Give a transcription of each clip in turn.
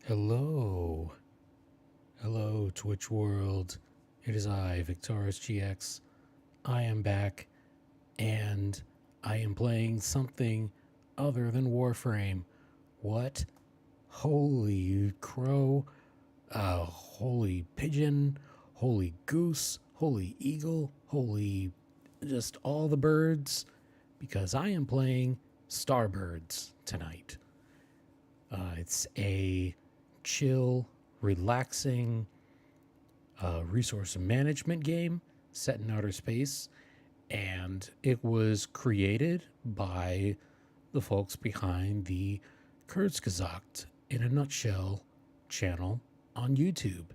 Hello. Hello, Twitch world. It is I, Victoris GX. I am back, and I am playing something other than Warframe. What? Holy crow, holy pigeon, holy goose, holy eagle, holy just all the birds, because I am playing Starbirds tonight. It's a chill, relaxing resource management game set in outer space, and it was created by the folks behind the Kurzgesagt in a nutshell channel on YouTube.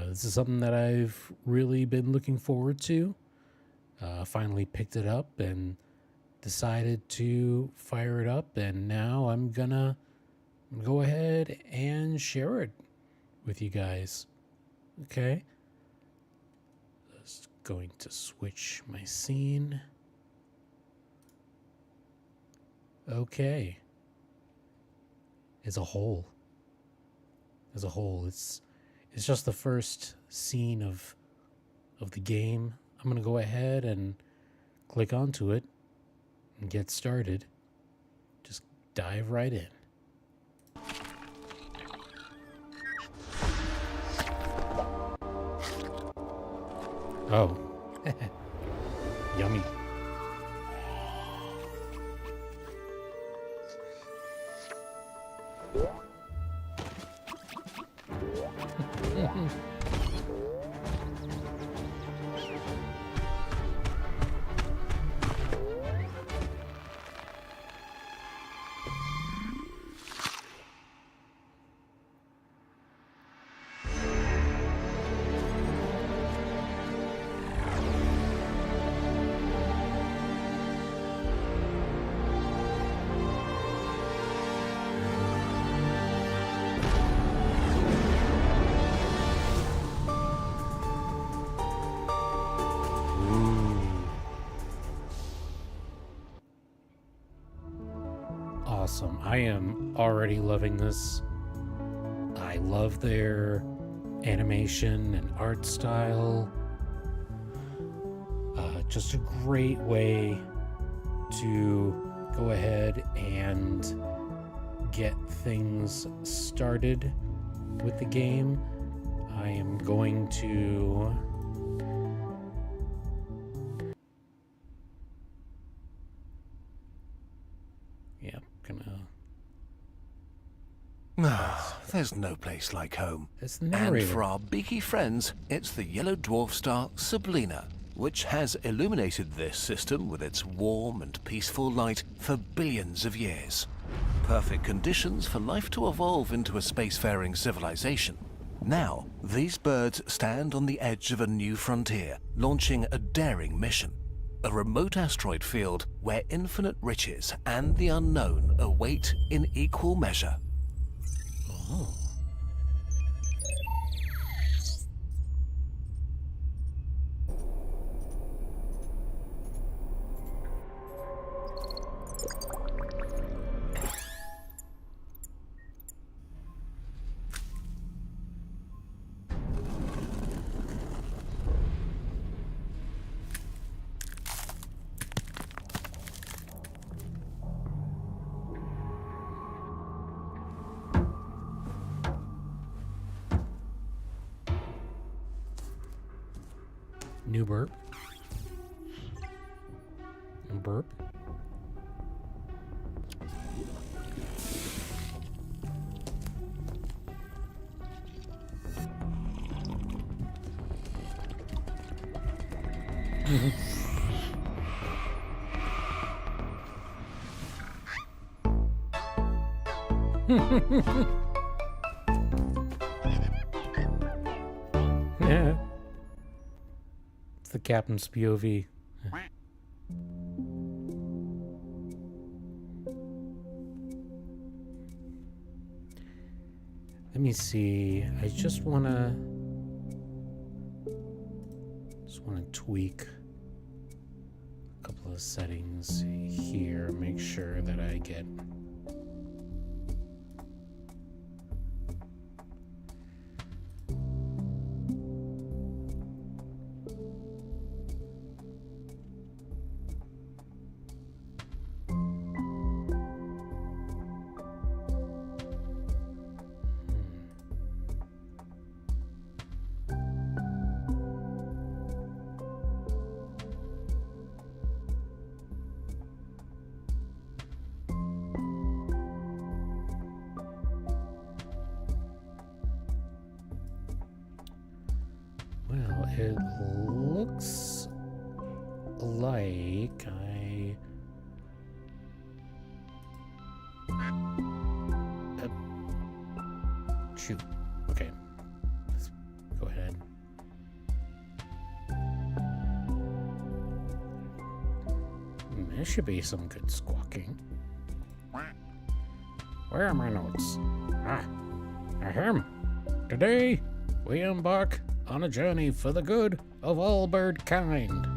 This is something that I've really been looking forward to. Finally picked it up and decided to fire it up, and now I'm gonna go ahead and share it with you guys. Okay. Just going to switch my scene. Okay. As a whole, it's just the first scene of the game. I'm gonna go ahead and click onto it and get started. Just dive right in. Oh, yummy. Awesome. I am already loving this. I love their animation and art style. Just a great way to go ahead and get things started with the game. I am going to There's no place like home. It's the And narrator. for our beaky friends, it's the yellow dwarf star Sablina, which has illuminated this system with its warm and peaceful light for billions of years. Perfect conditions for life to evolve into a spacefaring civilization. Now, these birds stand on the edge of a new frontier, launching a daring mission. A remote asteroid field where infinite riches and the unknown await in equal measure. Oh. New burp. And burp. Yeah. It's the captain's POV. Let me see. I just wanna tweak a couple of settings here. Make sure that I get It looks like shoot. Okay. Let's go ahead. There should be some good squawking. Where are my notes? Ahem. Today, we embark on a journey for the good of all bird kind.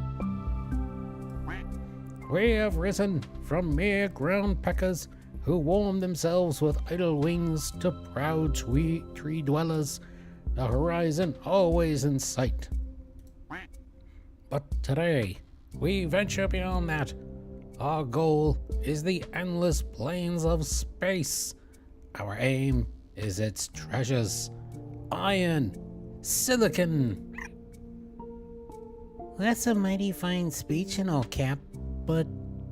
We have risen from mere ground peckers who warm themselves with idle wings to proud tree dwellers, the horizon always in sight. But today, we venture beyond that. Our goal is the endless plains of space. Our aim is its treasures. Iron, silicon. That's a mighty fine speech and all, Cap, but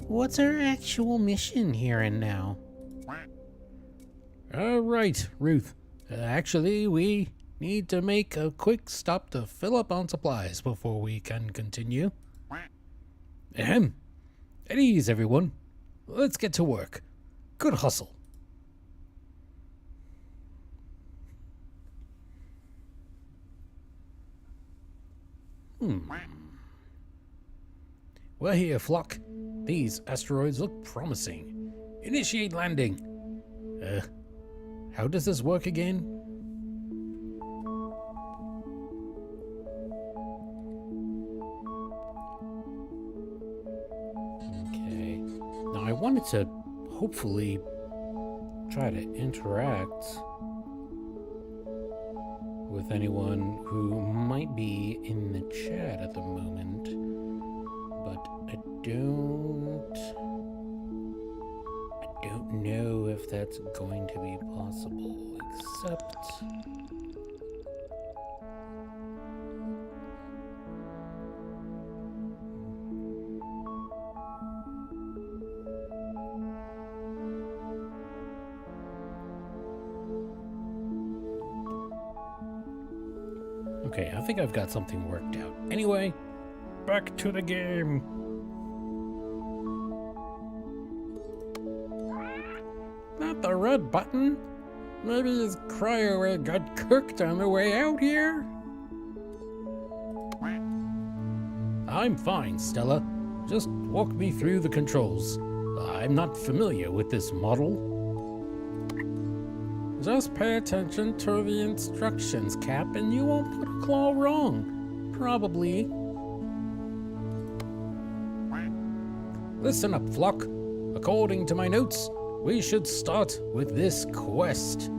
what's our actual mission here and now? Right, Ruth. Actually, we need to make a quick stop to fill up on supplies before we can continue. Ahem. At ease, everyone. Let's get to work. Good hustle. We're here, Flock. These asteroids look promising. Initiate landing. How does this work again? Okay. Now I wanted to hopefully try to interact with anyone who might be in the chat at the moment, but I don't know if that's going to be possible, except okay, I think I've got something worked out. Anyway, back to the game. Not the red button. Maybe his cryo got cooked on the way out here? I'm fine, Stella. Just walk me through the controls. I'm not familiar with this model. Just pay attention to the instructions, Cap, and you won't put a claw wrong. Probably. Listen up, Flock. According to my notes, we should start with this quest.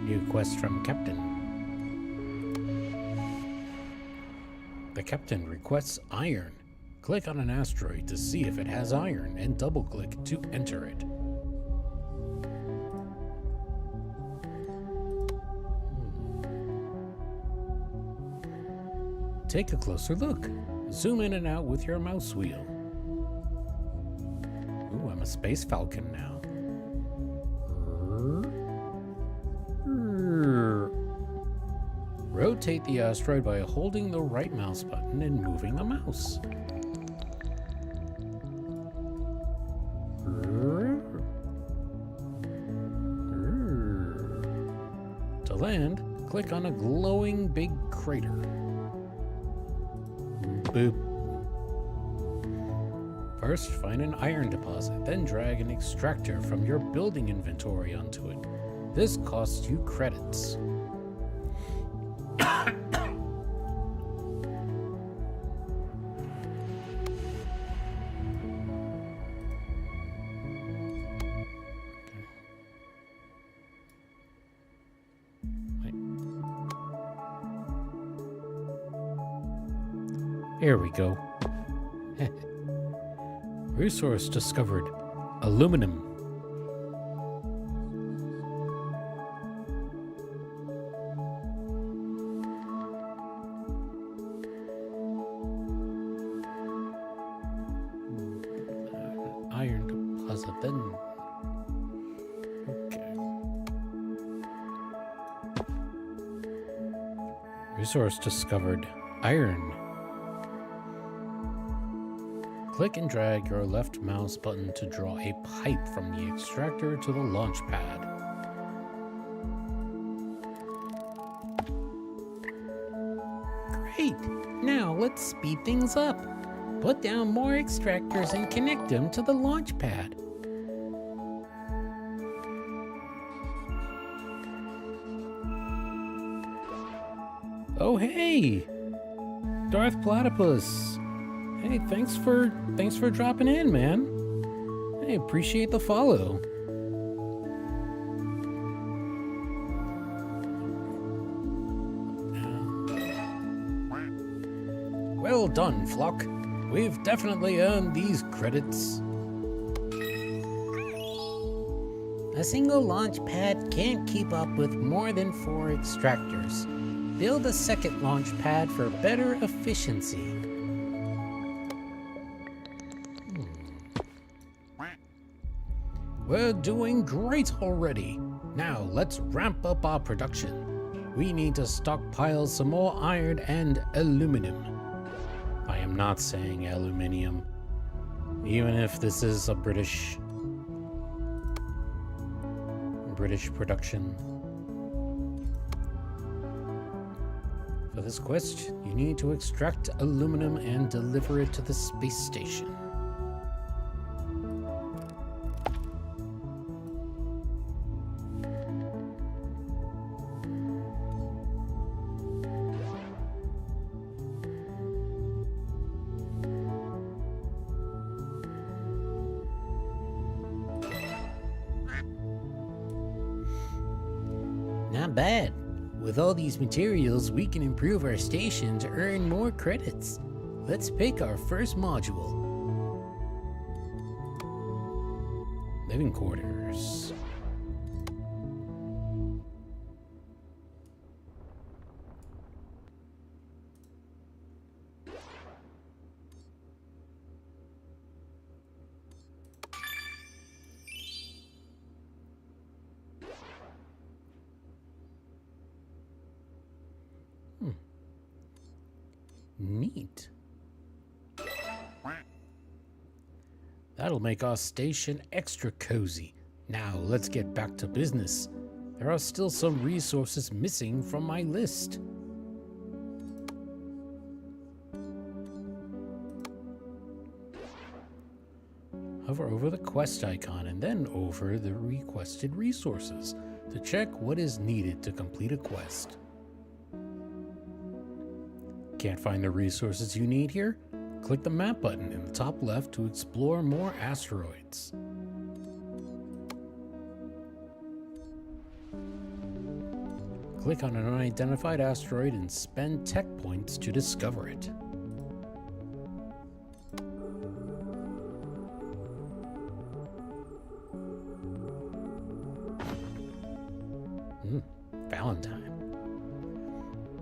New quest from Captain. The Captain requests iron. Click on an asteroid to see if it has iron and double-click to enter it. Take a closer look. Zoom in and out with your mouse wheel. Ooh, I'm a space falcon now. Rotate the asteroid by holding the right mouse button and moving the mouse. To land, click on a glowing big crater. Boop. First, find an iron deposit, then drag an extractor from your building inventory onto it. This costs you credits. Here we go. Resource discovered. Aluminum. Iron deposit then. Okay. Resource discovered. Iron. Click and drag your left mouse button to draw a pipe from the extractor to the launch pad. Great! Now let's speed things up. Put down more extractors and connect them to the launch pad. Oh hey! Darth Platypus! Hey, thanks for dropping in, man. I appreciate the follow. Well done, Flock. We've definitely earned these credits. A single launch pad can't keep up with more than 4 extractors. Build a second launch pad for better efficiency. We're doing great already. Now let's ramp up our production. We need to stockpile some more iron and aluminum. I am not saying aluminium, even if this is a British production. For this quest, you need to extract aluminum and deliver it to the space station. Not bad. With all these materials, we can improve our station to earn more credits. Let's pick our first module. Living quarters. Neat. That'll make our station extra cozy. Now let's get back to business. There are still some resources missing from my list. Hover over the quest icon and then over the requested resources to check what is needed to complete a quest. Can't find the resources you need here? Click the map button in the top left to explore more asteroids. Click on an unidentified asteroid and spend tech points to discover it. Valentine.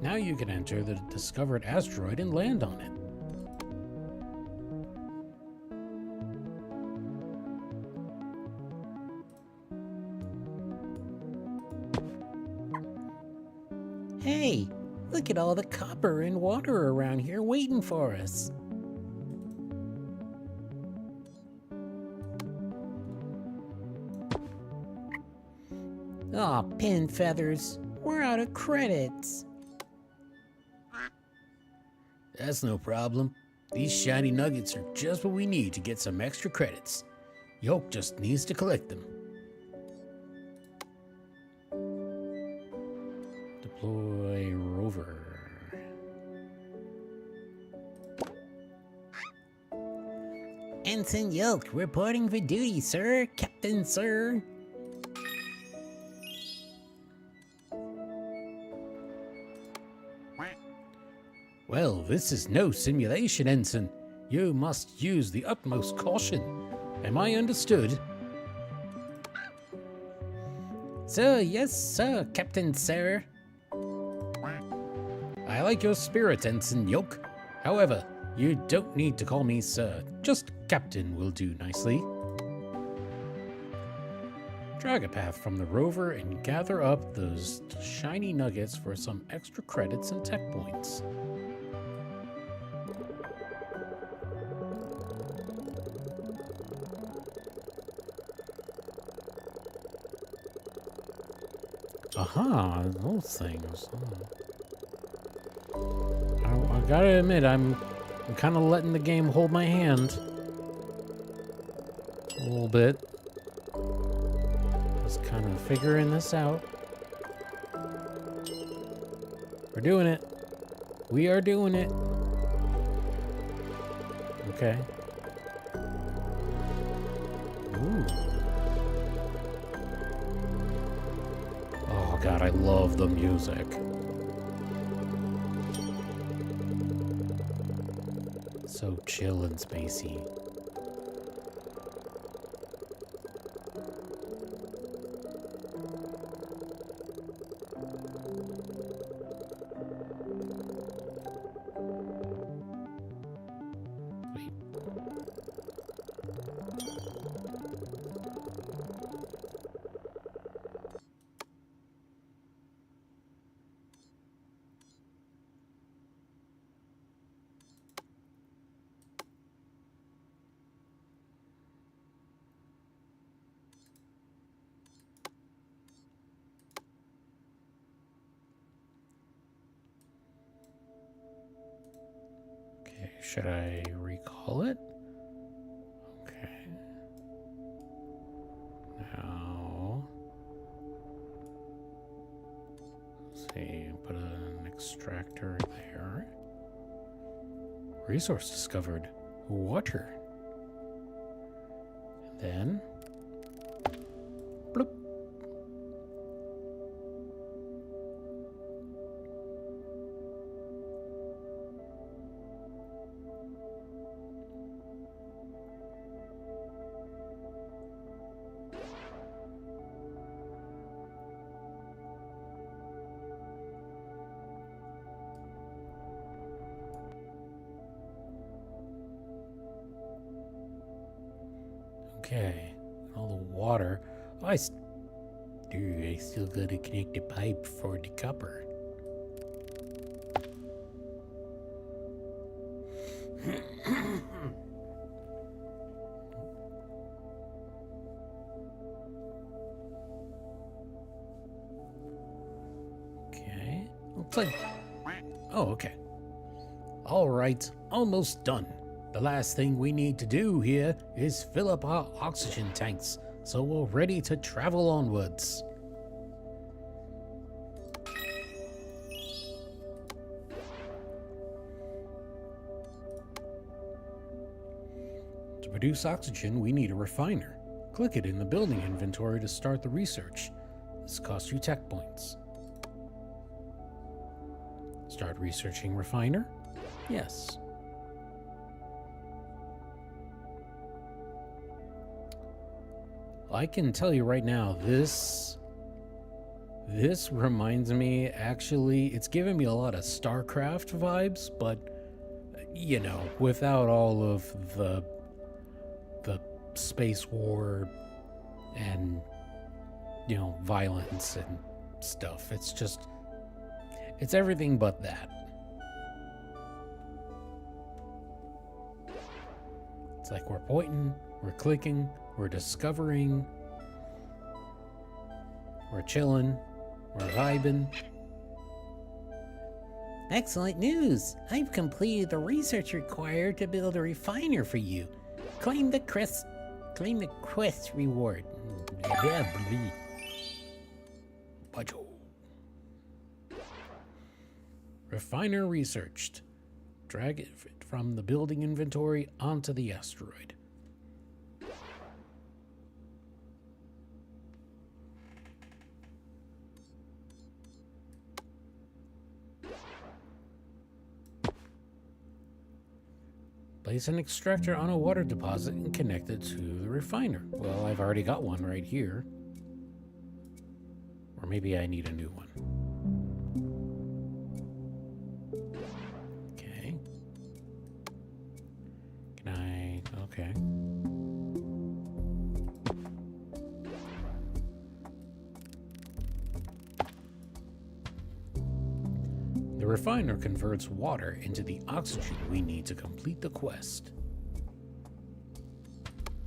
Now you can enter the discovered asteroid and land on it. Hey, look at all the copper and water around here waiting for us. Aw, pin feathers. We're out of credits. That's no problem. These shiny nuggets are just what we need to get some extra credits. Yoke just needs to collect them. Deploy rover. Ensign Yoke reporting for duty, sir. Captain, sir. Well, this is no simulation, Ensign. You must use the utmost caution. Am I understood? Sir, yes, sir, Captain, sir. I like your spirit, Ensign Yoke. However, you don't need to call me sir. Just Captain will do nicely. Drag a path from the rover and gather up those shiny nuggets for some extra credits and tech points. Aha, those things. I gotta admit, I'm kind of letting the game hold my hand. A little bit. Just kind of figuring this out. We're doing it. We are doing it. Okay. Ooh. Oh god, I love the music. So chill and spacey. Wait. Okay, should I recall it? Okay. Now, let's see, put an extractor there. Resource discovered. Water. And then, bloop. Okay, all the water. Oh, I still gotta connect the pipe for the copper. Okay, looks like. Oh, okay. All right, almost done. The last thing we need to do here is fill up our oxygen tanks, so we're ready to travel onwards. To produce oxygen, we need a refiner. Click it in the building inventory to start the research. This costs you tech points. Start researching refiner? Yes. I can tell you right now, this reminds me, actually, it's giving me a lot of StarCraft vibes, but, you know, without all of the space war and, you know, violence and stuff. It's just, it's everything but that. It's like we're pointing, we're clicking, we're discovering, we're chilling, we're vibing. Excellent news! I've completed the research required to build a refiner for you. Claim the quest reward. Refiner researched. Drag it from the building inventory onto the asteroid. Place an extractor on a water deposit and connect it to the refiner. Well, I've already got one right here. Or maybe I need a new one. Okay. Can I... Okay. refiner converts water into the oxygen we need to complete the quest.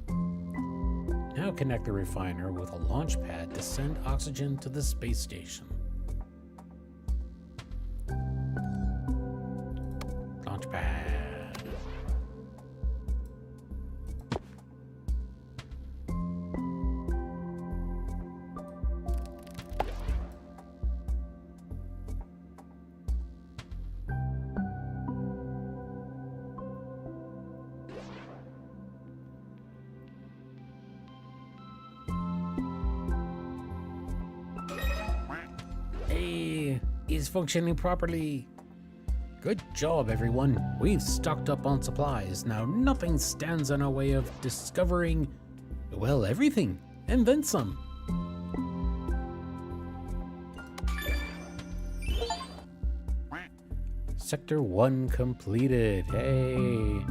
Now connect the refiner with a launch pad to send oxygen to the space station. Launch pad. Hey, is functioning properly. Good job, everyone. We've stocked up on supplies. Now nothing stands in our way of discovering, well, everything, and then some. Sector 1 completed. Hey,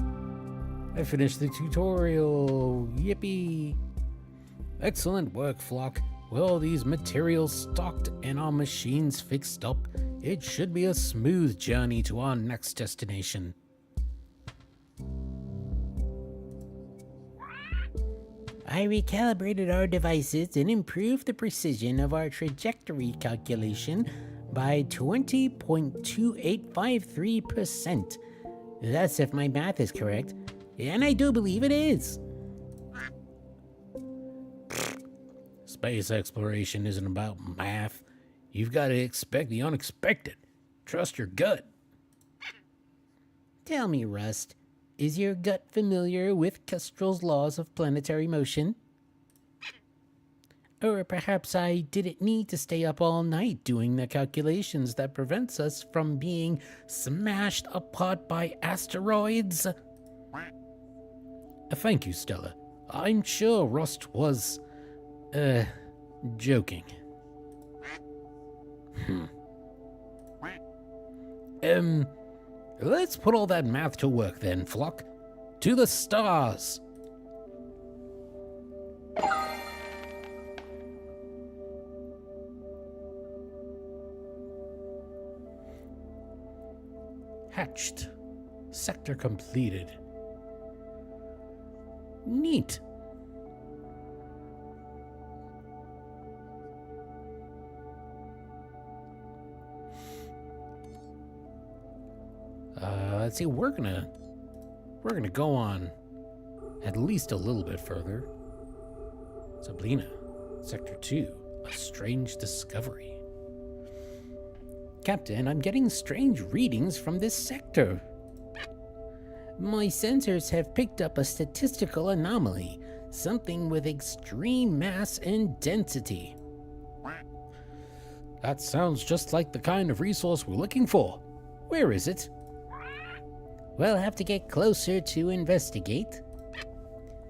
I finished the tutorial. Yippee. Excellent work, Flock. With all these materials stocked and our machines fixed up, it should be a smooth journey to our next destination. I recalibrated our devices and improved the precision of our trajectory calculation by 20.2853%. That's if my math is correct, and I do believe it is. Space exploration isn't about math. You've got to expect the unexpected. Trust your gut. Tell me, Rust, is your gut familiar with Kestrel's laws of planetary motion? Or perhaps I didn't need to stay up all night doing the calculations that prevents us from being smashed apart by asteroids? Thank you, Stella. I'm sure Rust was, joking. Let's put all that math to work then, Flock. To the stars! Hatched. Sector completed. Neat. Let's see, we're gonna go on at least a little bit further. Sabrina, Sector 2, a strange discovery. Captain, I'm getting strange readings from this sector. My sensors have picked up a statistical anomaly, something with extreme mass and density. That sounds just like the kind of resource we're looking for. Where is it? We'll have to get closer to investigate.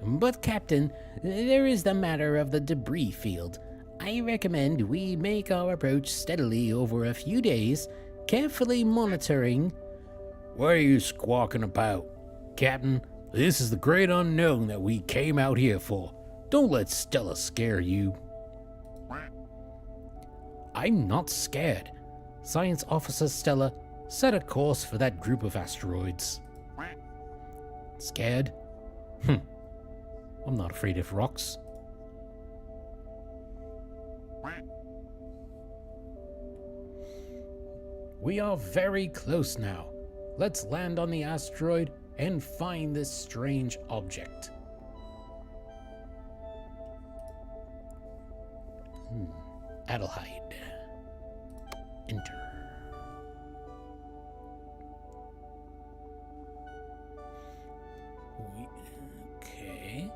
But Captain, there is the matter of the debris field. I recommend we make our approach steadily over a few days, carefully monitoring. What are you squawking about? Captain, this is the great unknown that we came out here for. Don't let Stella scare you. I'm not scared. Science Officer Stella, set a course for that group of asteroids. Scared? I'm not afraid of rocks. We are very close now. Let's land on the asteroid and find this strange object. Adelheid. Enter. Okay.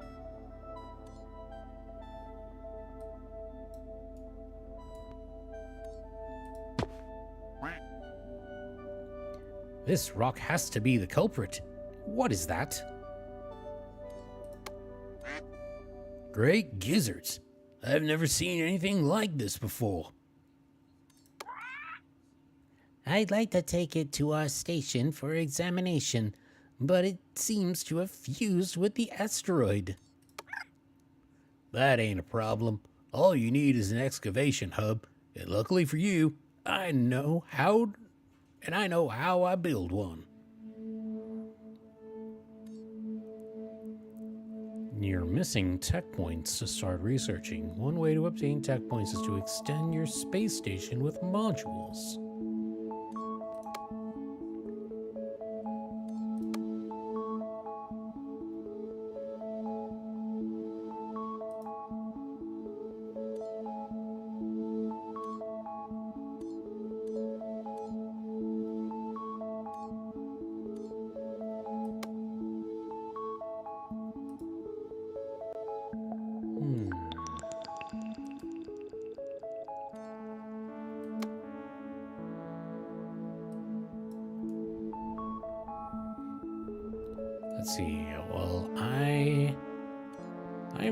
This rock has to be the culprit. What is that? Great gizzards. I've never seen anything like this before. I'd like to take it to our station for examination, but it seems to have fused with the asteroid. That ain't a problem. All you need is an excavation hub, and luckily for you, I know how and I know how I build one. You're missing tech points to start researching. One way to obtain tech points is to extend your space station with modules. Let's see. Well, I'm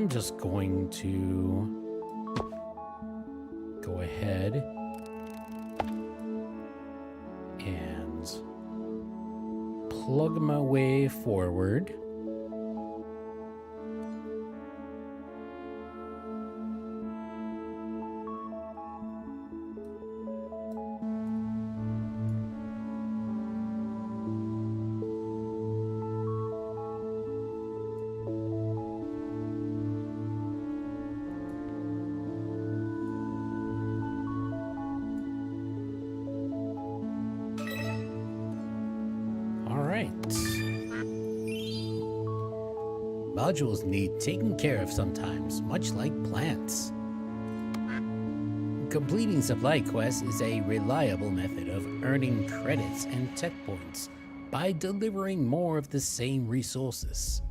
just going to go ahead and plug my way forward. Modules need taken care of sometimes, much like plants. Completing supply quests is a reliable method of earning credits and tech points by delivering more of the same resources.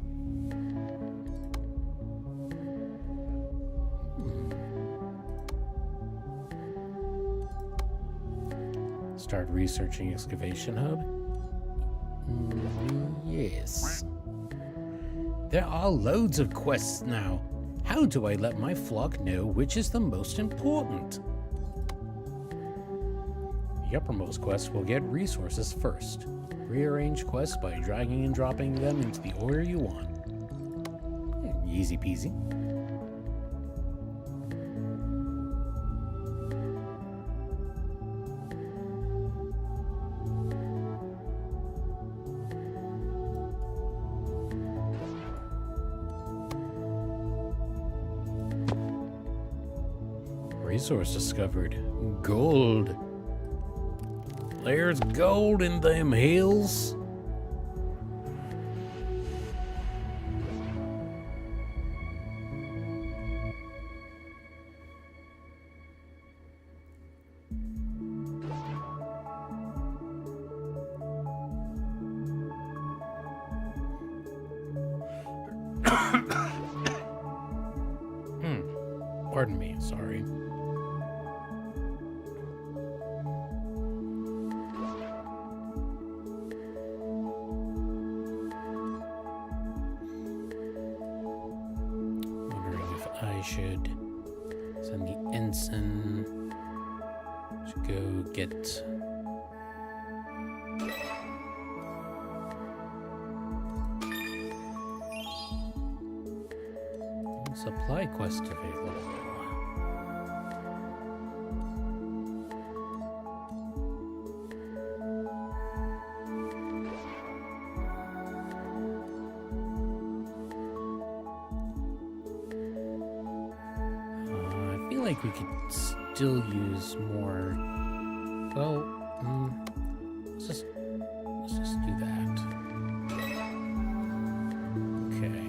Start researching excavation hub? Yes. There are loads of quests now. How do I let my flock know which is the most important? The uppermost quests will get resources first. Rearrange quests by dragging and dropping them into the order you want. Easy peasy. Resource discovered. Gold. There's gold in them hills. Pardon me, sorry. I should send the ensign to go get supply quest available. Like we could still use more. Well, let's just do that. Okay.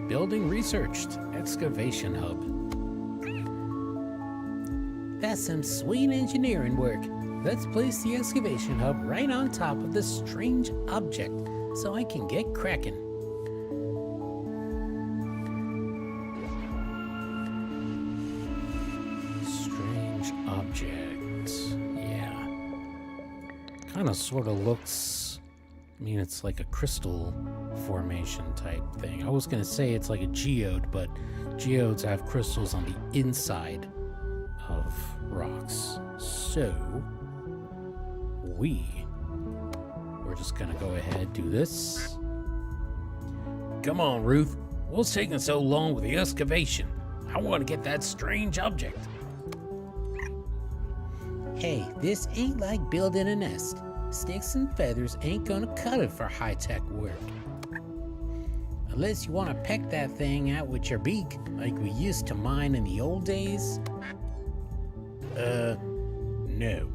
Building researched. Excavation hub. That's some sweet engineering work. Let's place the excavation hub right on top of this strange object so I can get cracking. Kind of sort of looks, I mean, it's like a crystal formation type thing. I was going to say it's like a geode, but geodes have crystals on the inside of rocks. So, we're just going to go ahead and do this. Come on, Ruth. What's taking so long with the excavation? I want to get that strange object. Hey, this ain't like building a nest. Sticks and feathers ain't gonna cut it for high-tech work. Unless you want to peck that thing out with your beak, like we used to mine in the old days. No.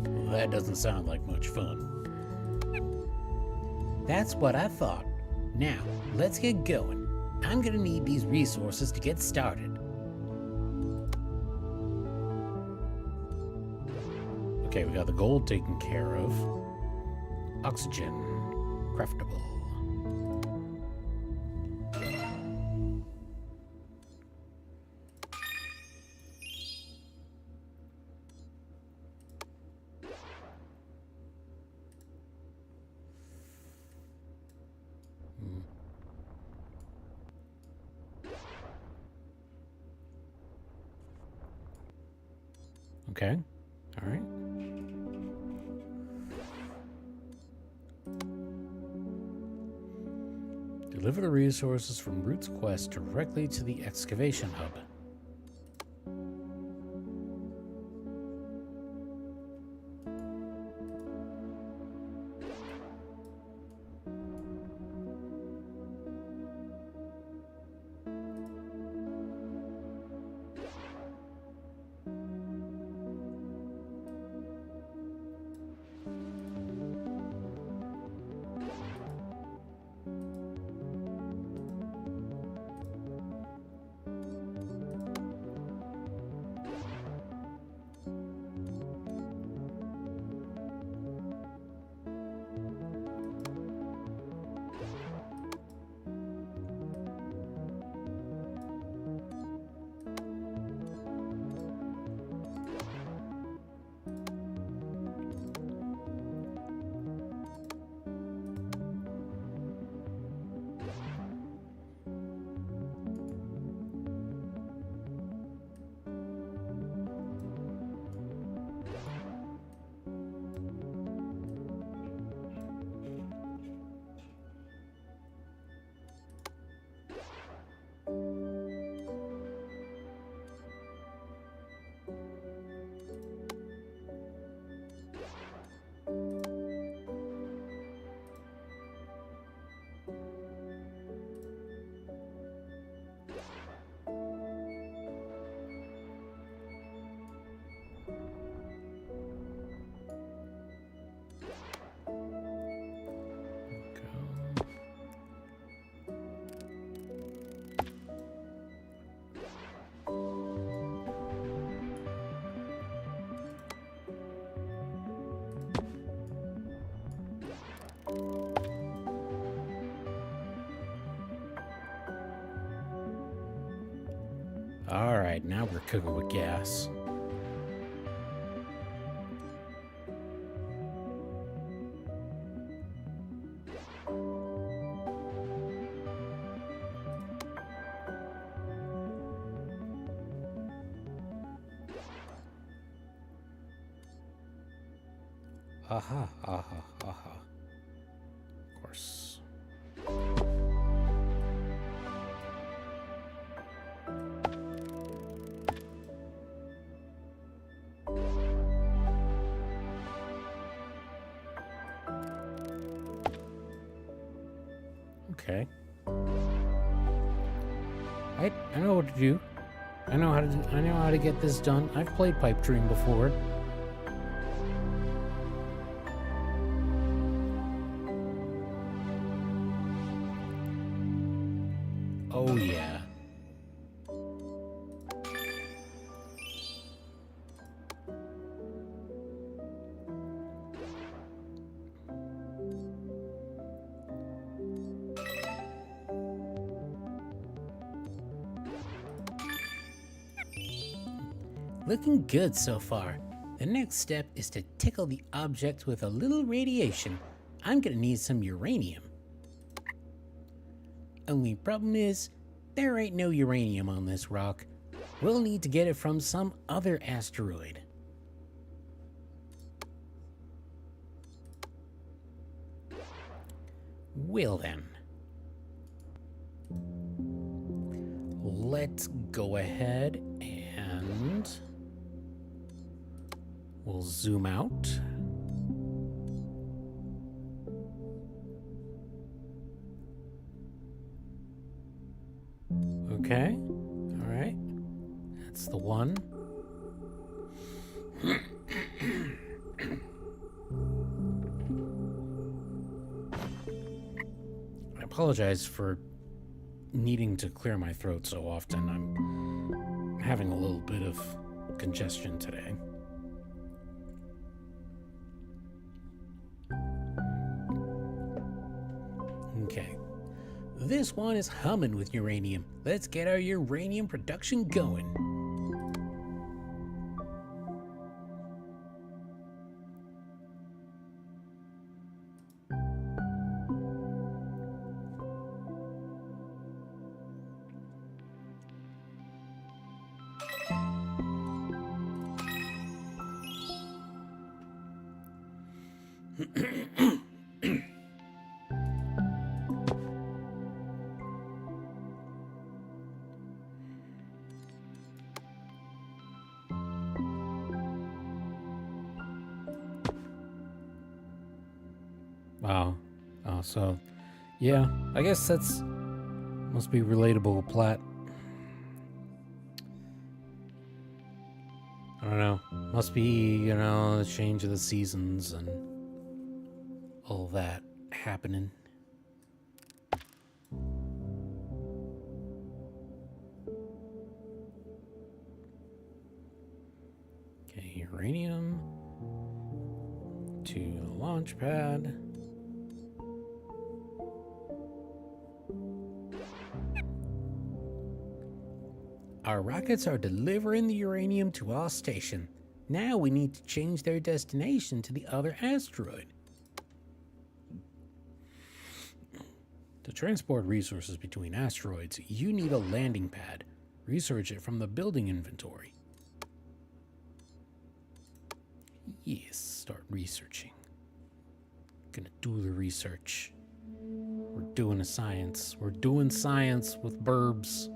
Well, that doesn't sound like much fun. That's what I thought. Now, let's get going. I'm gonna need these resources to get started. Okay, we got the gold taken care of. Oxygen. Craftable. Okay. All right. Deliver the resources from Root's quest directly to the excavation hub. All right, now we're cooking with gas. Aha, aha, aha. Of course. Okay. I know what to do. I know how to get this done. I've played Pipe Dream before. Oh yeah. Looking good so far. The next step is to tickle the object with a little radiation. I'm gonna need some uranium. Only problem is, there ain't no uranium on this rock. We'll need to get it from some other asteroid. Well then. let's go ahead and we'll zoom out. Okay. All right. That's the one. I apologize for needing to clear my throat so often. I'm having a little bit of congestion today. Okay. This one is humming with uranium. Let's get our uranium production going. Wow. Oh, so, yeah, I guess that's must be relatable, Platt. I don't know. Must be, the change of the seasons and all that happening. Okay, uranium to the launch pad. Our rockets are delivering the uranium to our station. Now we need to change their destination to the other asteroid. To transport resources between asteroids, you need a landing pad. Research it from the building inventory. Yes, start researching. Gonna do the research. We're doing a science. We're doing science with birbs.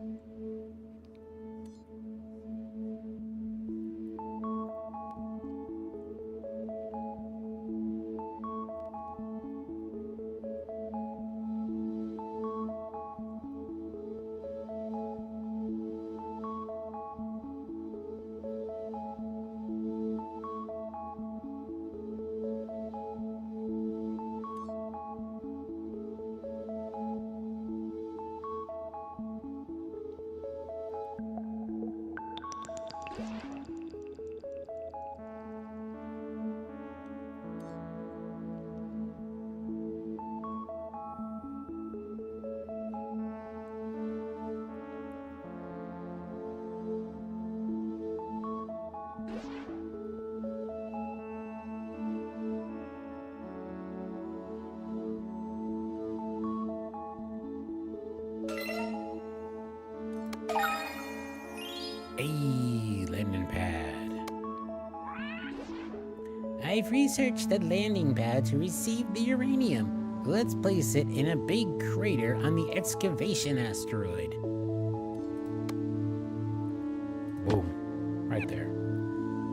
Hey, landing pad. I've researched the landing pad to receive the uranium. Let's place it in a big crater on the excavation asteroid. Boom. Right there.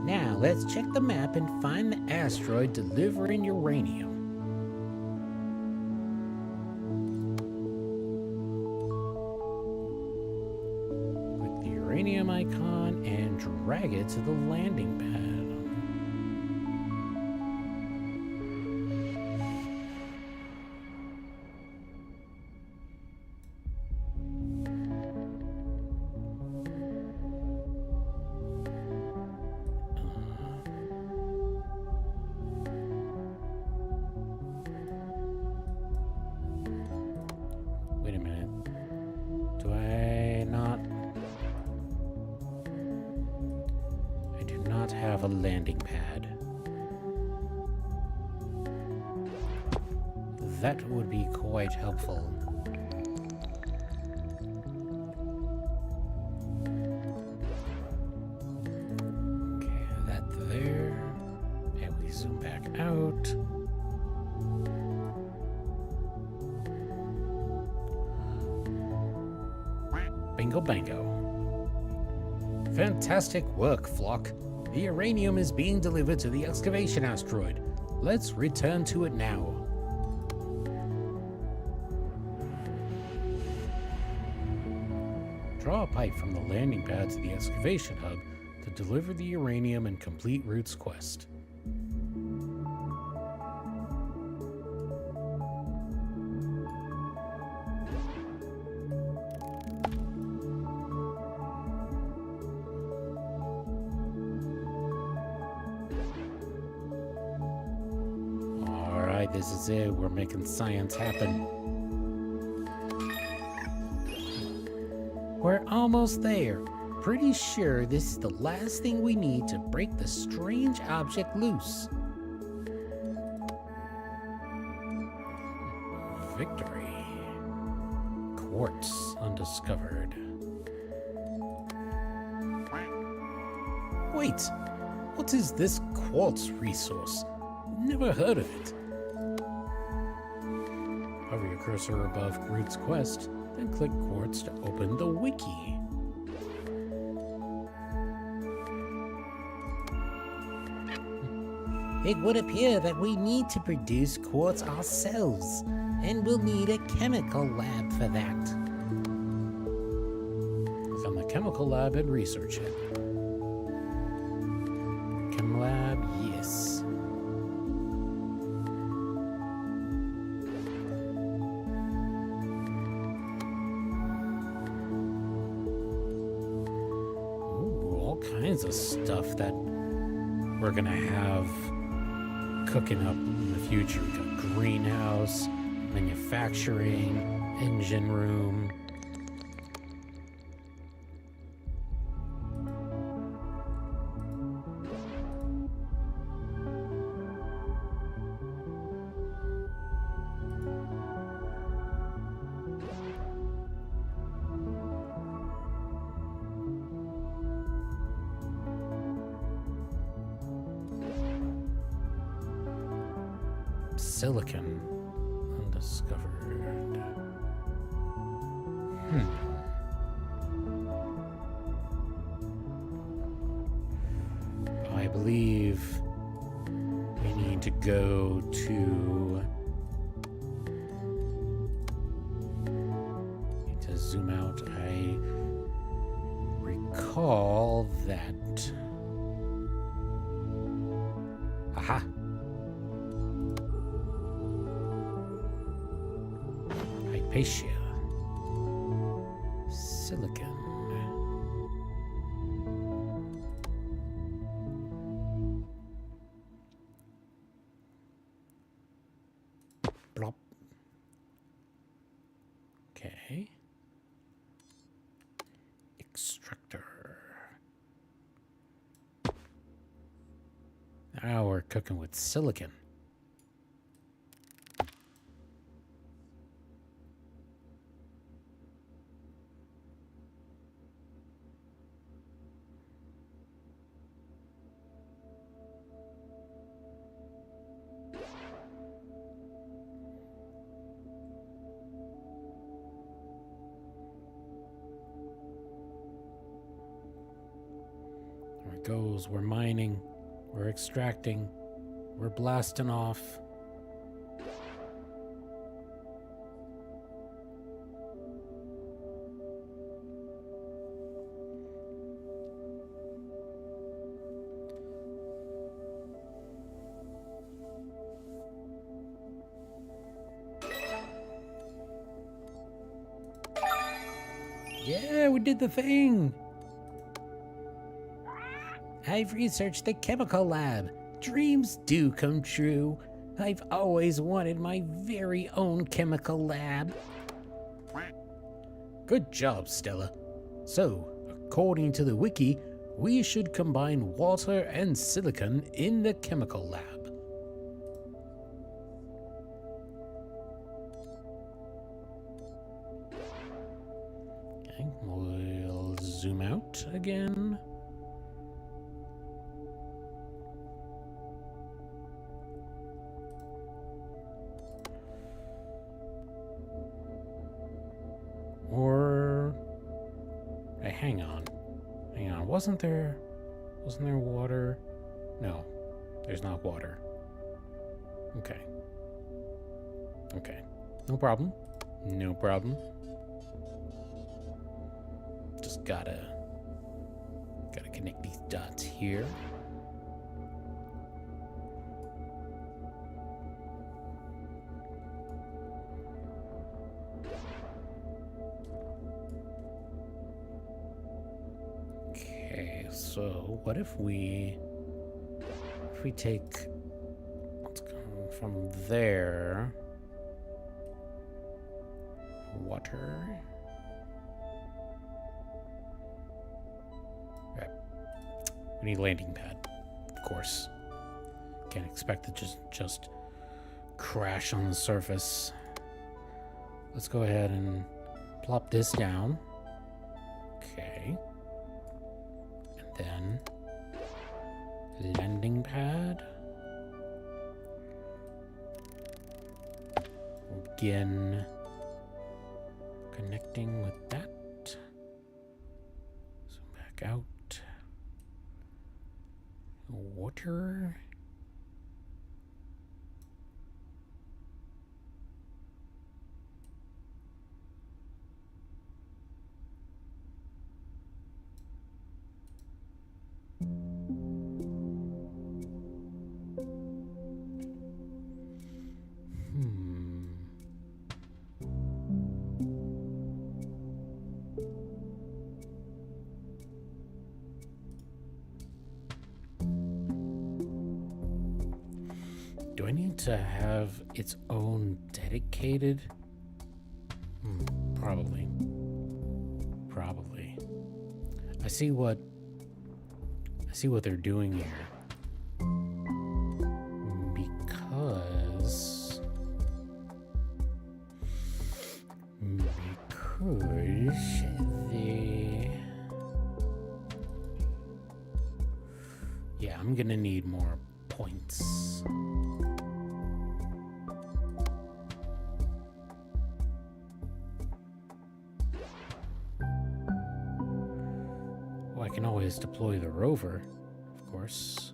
Now let's check the map and find the asteroid delivering uranium. Click the uranium icon and drag it to the landing pad. Wait a minute. Do I not? I do not have a landing pad. That would be quite helpful. Okay, that there. And we zoom back out. Bingo bango. Fantastic work, Flock. The uranium is being delivered to the excavation asteroid. Let's return to it now. Draw a pipe from the landing pad to the excavation hub to deliver the uranium and complete Root's quest. Alright, this is it. We're making science happen. We're almost there. Pretty sure this is the last thing we need to break the strange object loose. Victory. Quartz undiscovered. Wait, what is this quartz resource? Never heard of it. Hover your cursor above Root's quest, then click Quartz to open the wiki. It would appear that we need to produce quartz ourselves, and we'll need a chemical lab for that. Click on the chemical lab and research it. Chem lab, yes. Ooh, all kinds of stuff that we're gonna have cooking up in the future. We got greenhouse, manufacturing, engine room. Silicon undiscovered. I believe we need to go to. Need to zoom out. I recall that. Aha! Hypatia. Silicon. Blop. Okay. Extractor. Now we're cooking with silicon. There it goes. We're mining. We're extracting. We're blasting off. Yeah, we did the thing. I've researched the chemical lab. Dreams do come true. I've always wanted my very own chemical lab. Good job, Stella. So, according to the wiki, we should combine water and silicon in the chemical lab. Okay, we'll zoom out again. Or, hey, hang on. Wasn't there water? No, there's not water. Okay. Okay. No problem. No problem. Just gotta connect these dots here. Okay, so what if we take, let's go from there, water. Right. We need landing pad, of course. Can't expect it just crash on the surface. Let's go ahead and plop this down. Okay. And then landing pad. We'll begin connecting with that. So back out. Water. Do I need to have its own dedicated? Probably. Probably. I see what they're doing here. Because yeah, I'm gonna need more points. Well, I can always deploy the rover, of course.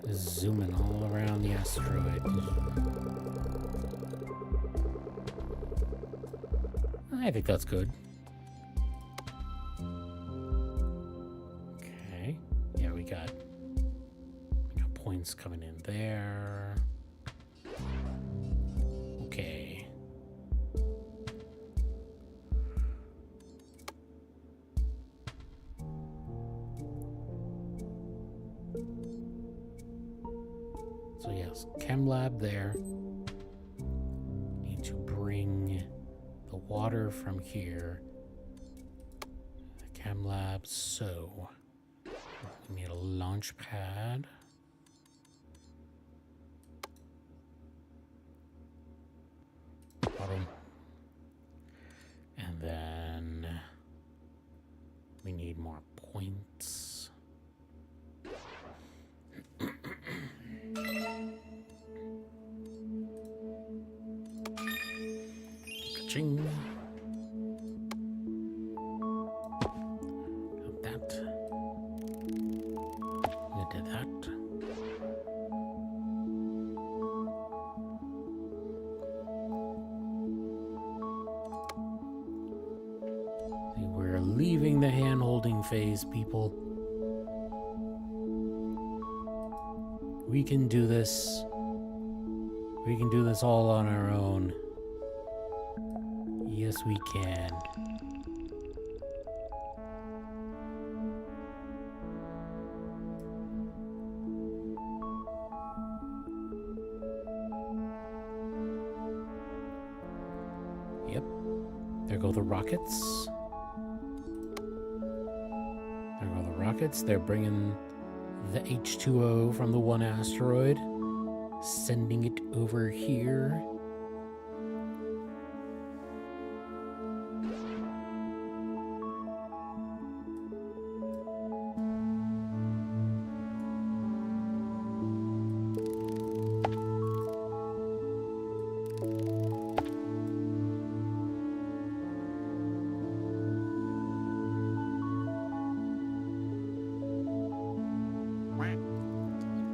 We're zooming all around the asteroid. I think that's good. Okay. Yeah, we got points coming in there. Okay. So yes, chem lab there. Need to bring the water from here. The chem lab, so we need a launch pad. Bottom. And then we need more points. Ka-ching. That. You did that. We're leaving the hand-holding phase, people. We can do this. We can do this all on our own. Yes, we can. Yep. There go the rockets. There go the rockets. They're bringing the H2O from the one asteroid sending it over here.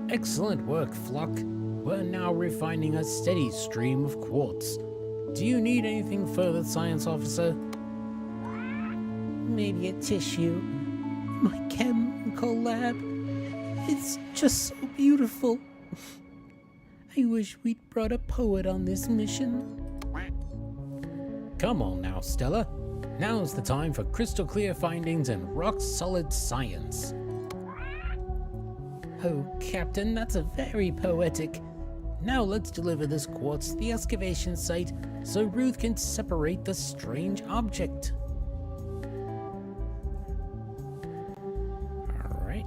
Excellent work, Flock. We're now refining a steady stream of quartz. Do you need anything further, Science Officer? Maybe a tissue. My chemical lab. It's just so beautiful. I wish we'd brought a poet on this mission. Come on now, Stella. Now's the time for crystal clear findings and rock solid science. Oh, Captain, that's a very poetic. Now let's deliver this quartz to the excavation site so Ruth can separate the strange object. All right.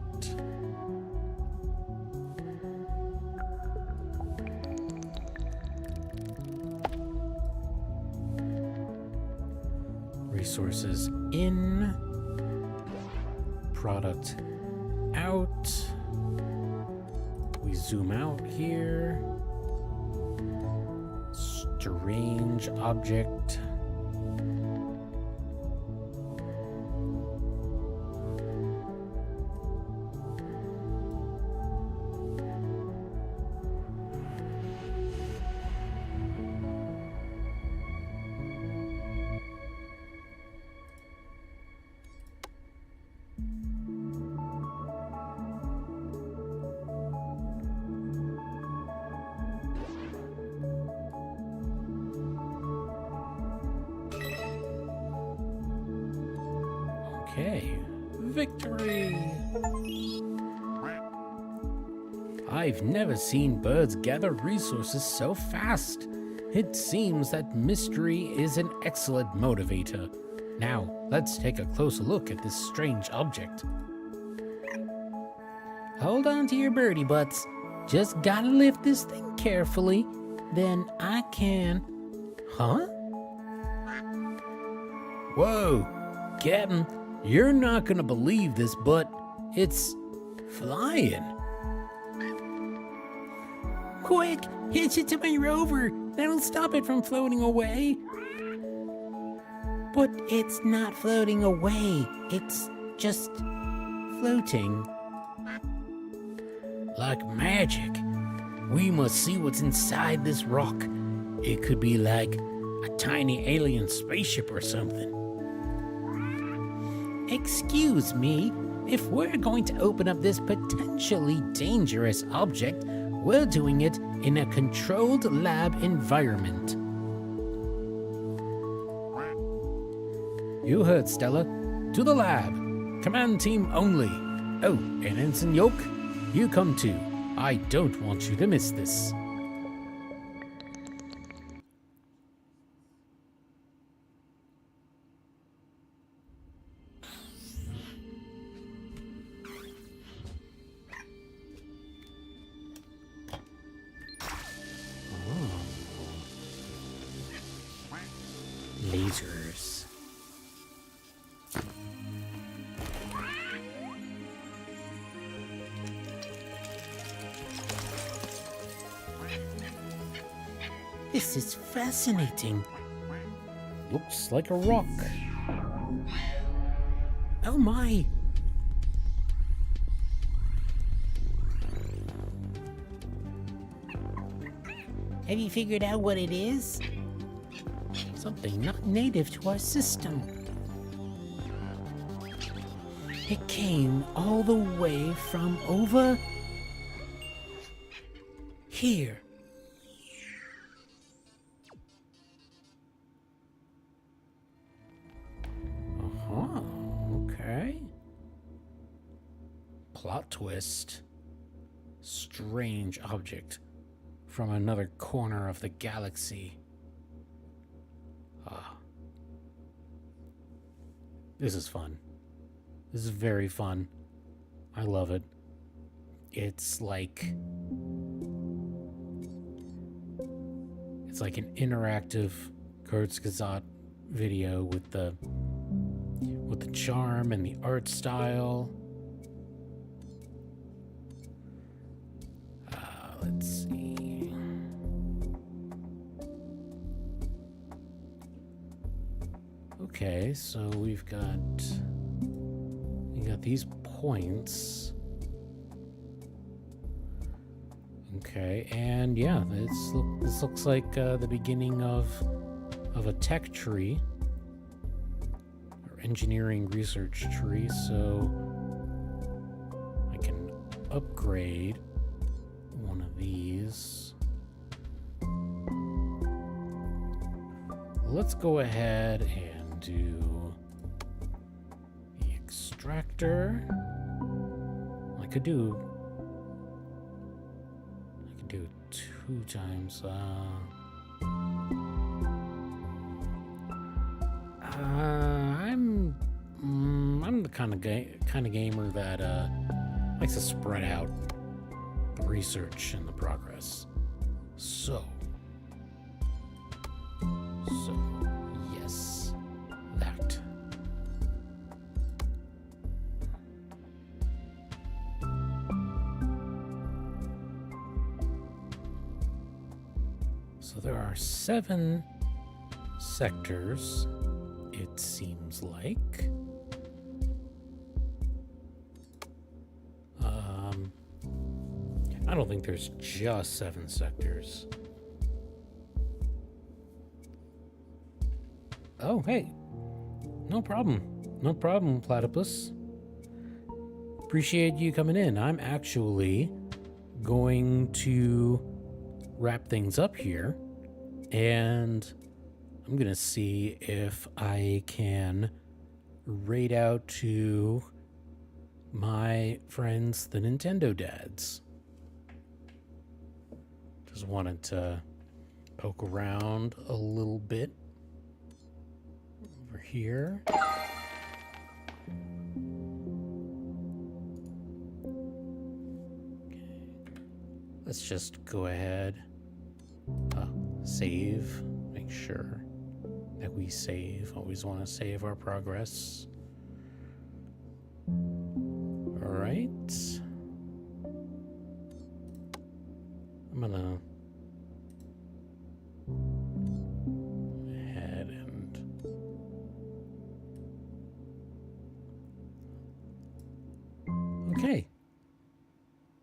Resources in, product out. We zoom out here. Strange object. Okay, victory! I've never seen birds gather resources so fast. It seems that mystery is an excellent motivator. Now, let's take a closer look at this strange object. Hold on to your birdie butts. Just gotta lift this thing carefully. Then I can... Huh? Whoa! Captain, you're not gonna believe this, but it's flying. Quick, hitch it to my rover. That'll stop it from floating away. But it's not floating away. It's just floating. Like magic. We must see what's inside this rock. It could be like a tiny alien spaceship or something. Excuse me, if we're going to open up this potentially dangerous object, we're doing it in a controlled lab environment. You heard, Stella. To the lab. Command team only. Oh, and Ensign Yoke, you come too. I don't want you to miss this. Lasers. This is fascinating. Looks like a rock. Oh my! Have you figured out what it is? Something not native to our system. It came all the way from over here. Uh-huh, okay. Plot twist. Strange object from another corner of the galaxy. Ah. This is fun. This is very fun. I love it. It's like it's like an interactive Kurzgesagt video with the charm and the art style. Let's see. Okay, so we got these points. Okay, and yeah, this looks like the beginning of a tech tree or engineering research tree. So I can upgrade one of these. Let's go ahead and do the extractor. I could do 2 times. I'm the kind of gamer that likes to spread out the research and the progress. So yes, that. So there are 7 sectors, it seems like. I don't think there's just 7 sectors. Oh, hey. No problem. No problem, Platypus. Appreciate you coming in. I'm actually going to wrap things up here, and I'm gonna see if I can raid out to my friends, the Nintendo dads. Just wanted to poke around a little bit over here. Okay. Let's just go ahead. Save. Make sure that we save. Always want to save our progress. All right. I'm gonna head and okay.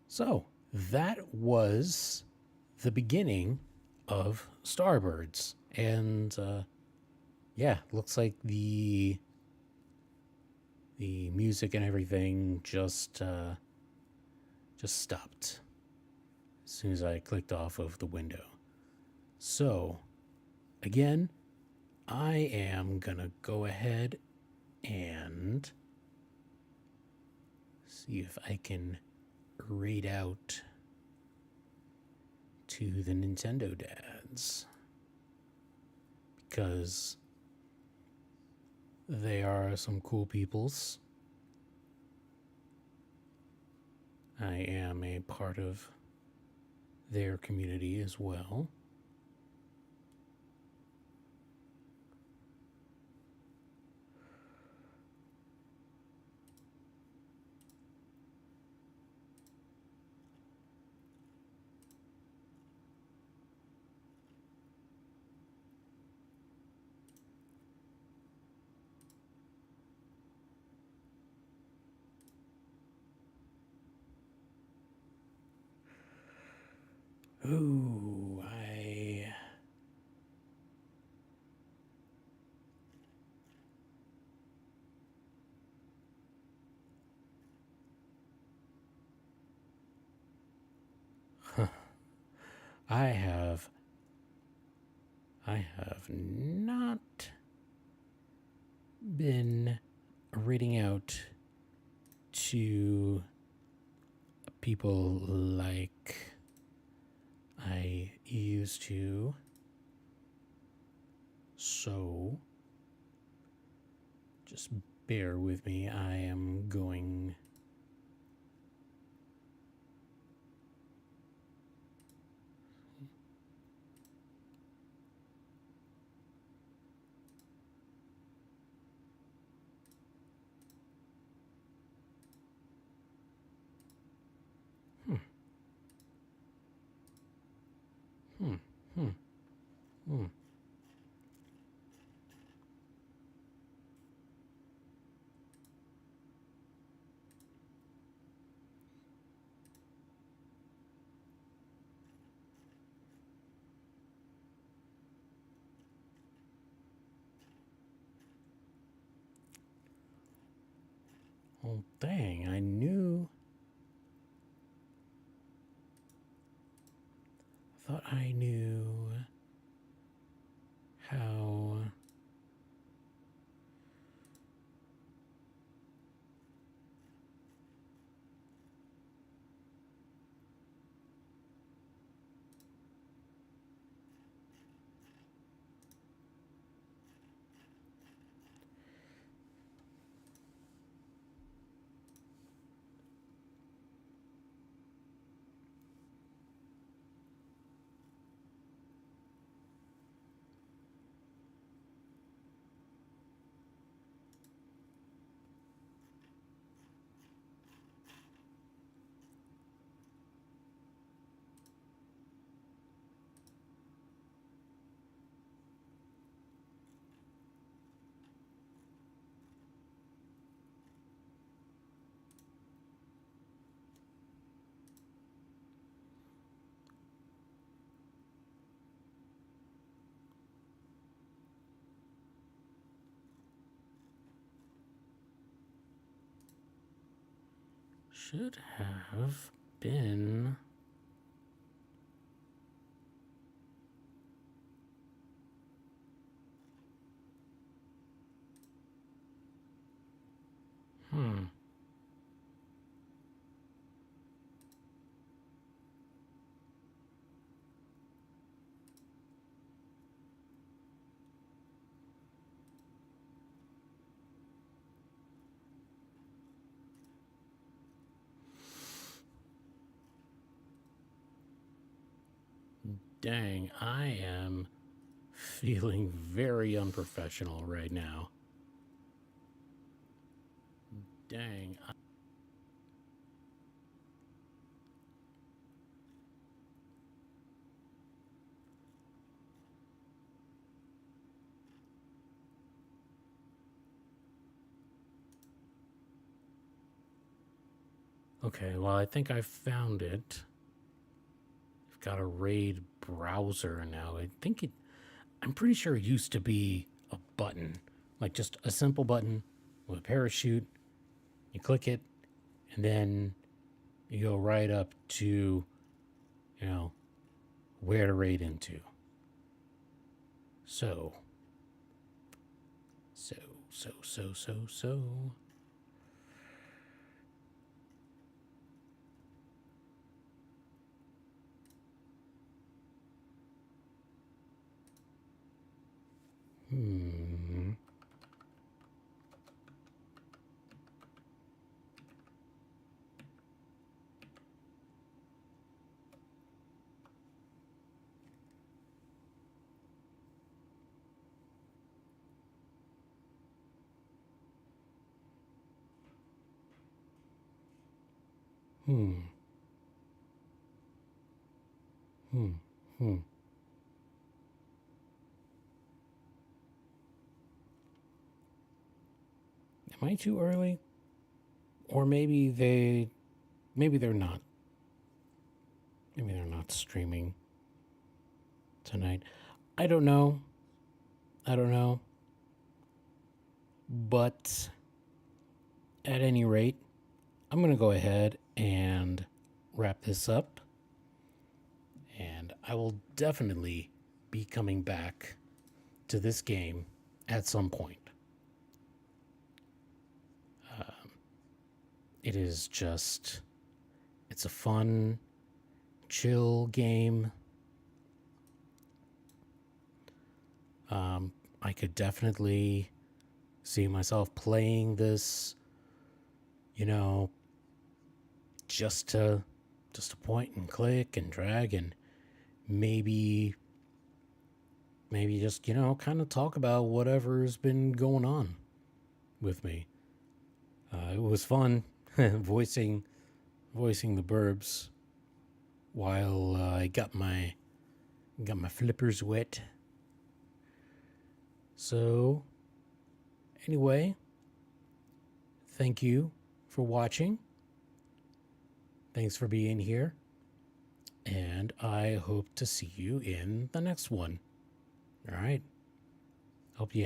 So that was the beginning of Starbirds, and yeah, looks like the music and everything just stopped as soon as I clicked off of the window. So again, I am gonna go ahead and see if I can read out to the Nintendo dads, because they are some cool peoples. I am a part of their community as well. Ooh, I have not been reading out to people like I used to, so just bear with me. I am going Hmm. Hmm. Hmm. Oh, dang, thought I knew how. Should have been. Hmm. Dang, I am feeling very unprofessional right now. Dang. Okay, well, I think I found it. I've got a raid browser now. I'm pretty sure it used to be a button, like just a simple button with a parachute. You click it, and then you go right up to, you know, where to raid into. So, so, so. Hmm. Hmm. Hmm. Hmm. Am I too early? Or maybe they're not. Maybe they're not streaming tonight. I don't know. I don't know. But at any rate, I'm going to go ahead and wrap this up. And I will definitely be coming back to this game at some point. It is just, it's a fun, chill game. I could definitely see myself playing this, you know, just to point and click and drag and maybe just, kind of talk about whatever's been going on with me. It was fun voicing the birbs while I got my Got my flippers wet. So, anyway, thank you for watching. Thanks for being here. And I hope to see you in the next one. All right. Hope you